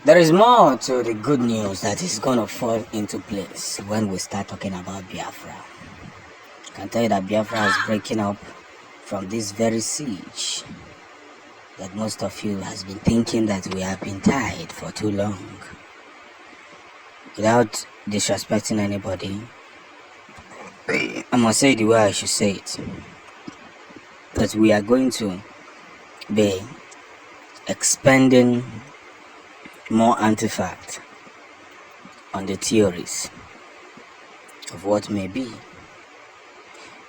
There is more to the good news that is going to fall into place when we start talking about Biafra. I can tell you that Biafra is breaking up from this very siege that most of you has been thinking that we have been tied for too long. Without disrespecting anybody, I must say it the way I should say it. That we are going to be expending more artifact on the theories of what may be,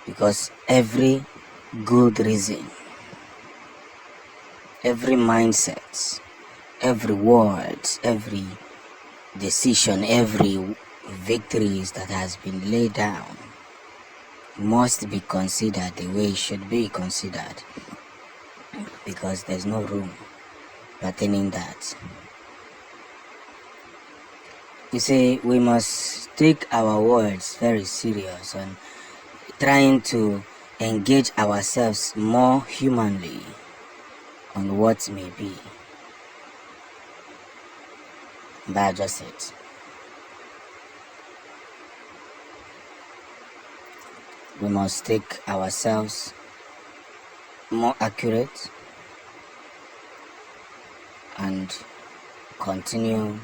because every good reason, every mindset, every word, every decision, every victories that has been laid down must be considered the way it should be considered, because there's no room pertaining that. You see, we must take our words very serious and trying to engage ourselves more humanly on what may be. But just it. We must take ourselves more accurate and continue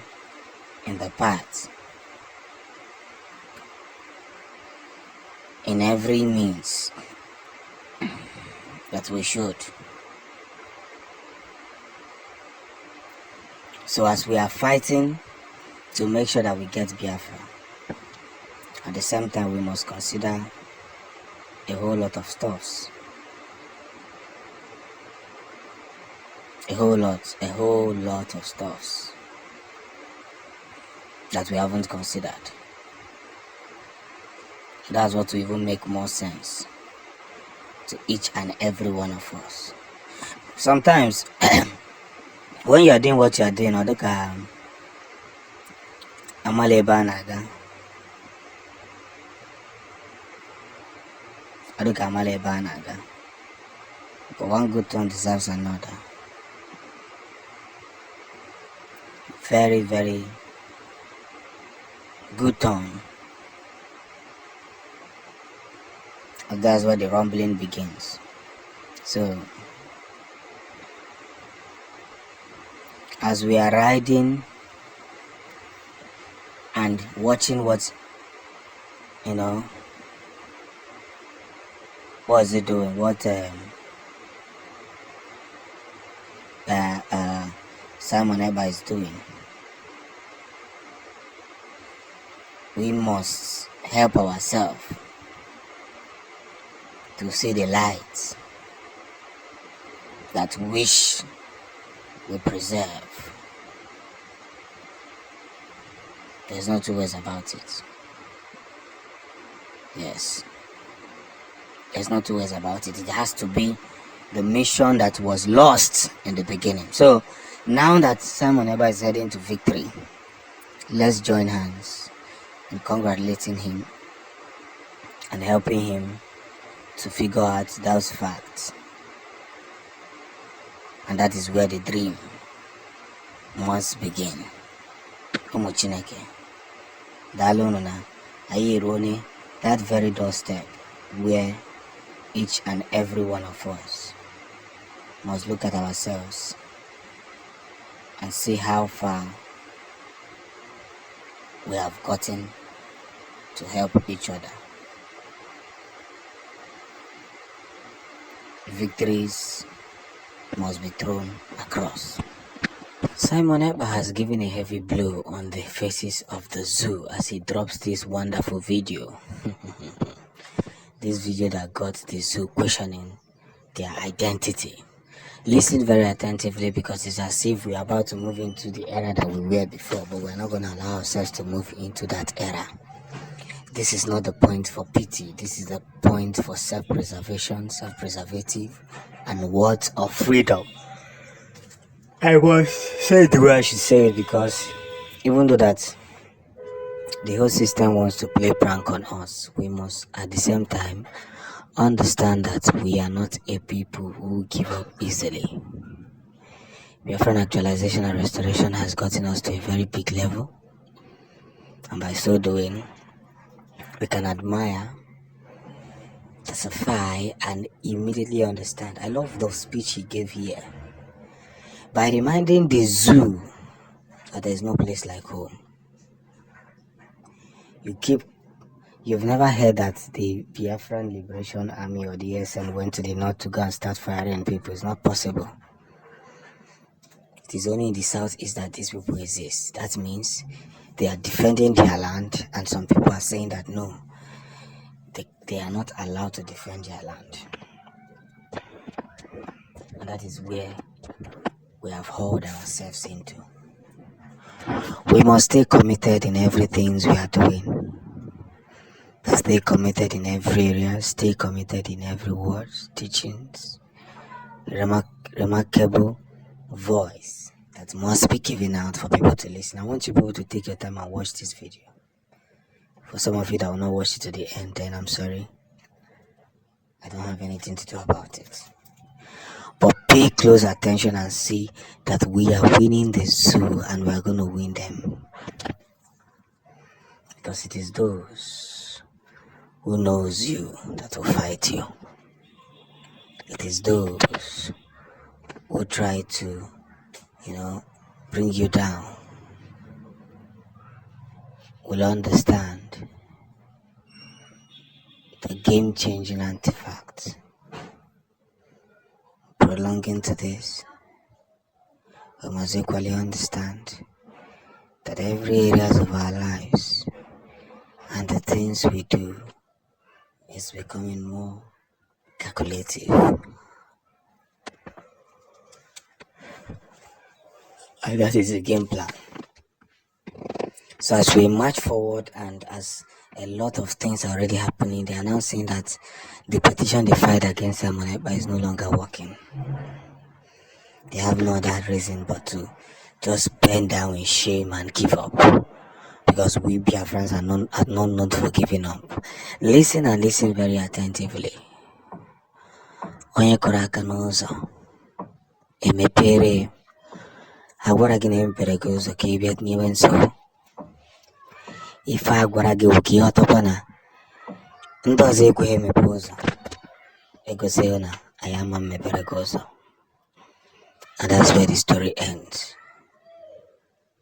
in the path in every means that we should. So as we are fighting to make sure that we get Biafra, at the same time we must consider a whole lot of stuffs. A whole lot of stuffs that we haven't considered. That's what will even make more sense to each and every one of us. Sometimes when you are doing what you are doing, or look at Amaleba Naga, but one good turn deserves another. Very, very good turn. And that's where the rumbling begins. So, as we are riding and watching what is it doing? What Simon Eba is doing. We must help ourselves to see the light that wish we preserve. There's no two ways about it. Yes. There's no two ways about it. It has to be the mission that was lost in the beginning. So now that Simon Eba is heading to victory, let's join hands in congratulating him and helping him to figure out those facts. And that is where the dream must begin. Ụmụ Chineke, daalụ unu na anyị eruone that very doorstep where each and every one of us must look at ourselves and see how far we have gotten to help each other. Victories must be thrown across. Simon Eba has given a heavy blow on the faces of the zoo as he drops this wonderful video. This video that got the zoo questioning their identity. Listen very attentively, because it's as if we're about to move into the era that we were before, but we're not going to allow ourselves to move into that era. This is not the point for pity. This is the point for self-preservation, self-preservative, and words of freedom. I must say it the way I should say it, because even though that the whole system wants to play prank on us, we must at the same time understand that we are not a people who give up easily. Biafran actualization and restoration has gotten us to a very big level, and by so doing, we can admire, testify, and immediately understand. I love the speech he gave here by reminding the zoo that there is no place like home. You've never heard that the Biafran Liberation Army or the SN went to the north to go and start firing people. It's not possible. It is only in the southeast that these people exist. That means they are defending their land, and some people are saying that no, they are not allowed to defend their land. And that is where we have hauled ourselves into. We must stay committed in everything we are doing. Stay committed in every area, stay committed in every word, teachings, remarkable voice that must be given out for people to listen. I want you people to take your time and watch this video. For some of you that will not watch it to the end, then I'm sorry. I don't have anything to do about it. But pay close attention and see that we are winning the zoo and we are going to win them. Because it is those who knows you that will fight you. It is those who try to, bring you down will understand the game-changing artifact. Prolonging to this, we must equally understand that every areas of our lives and the things we do is becoming more calculative. And that is the game plan. So as we march forward and as a lot of things are already happening, they are now saying that the petition they filed against Simon Ekpa is no longer working. They have no other reason but to just bend down in shame and give up. Because we Biafrans are not known for giving up. Listen and listen very attentively. Onye kụrụ aka n'ụzọ emepere, agwara gị na emepere gị ụzọ ka ị bịa nyewe nsogbu. Ife a gwara gị bụ ka ihe ọtọkwa na ndị ọzọ ekweghị emepe ụzọ, egosi na anyị ama mepere gị ụzọ. And that's where the story ends.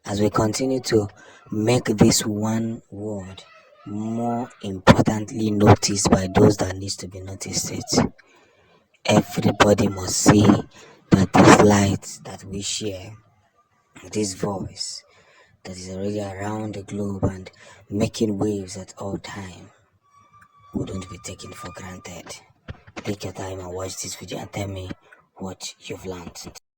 As we continue to make this one word more importantly noticed by those that needs to be noticed, everybody must see that this light that we share, this voice that is already around the globe and making waves at all time, wouldn't be taken for granted. Take your time and watch this video and tell me what you've learned.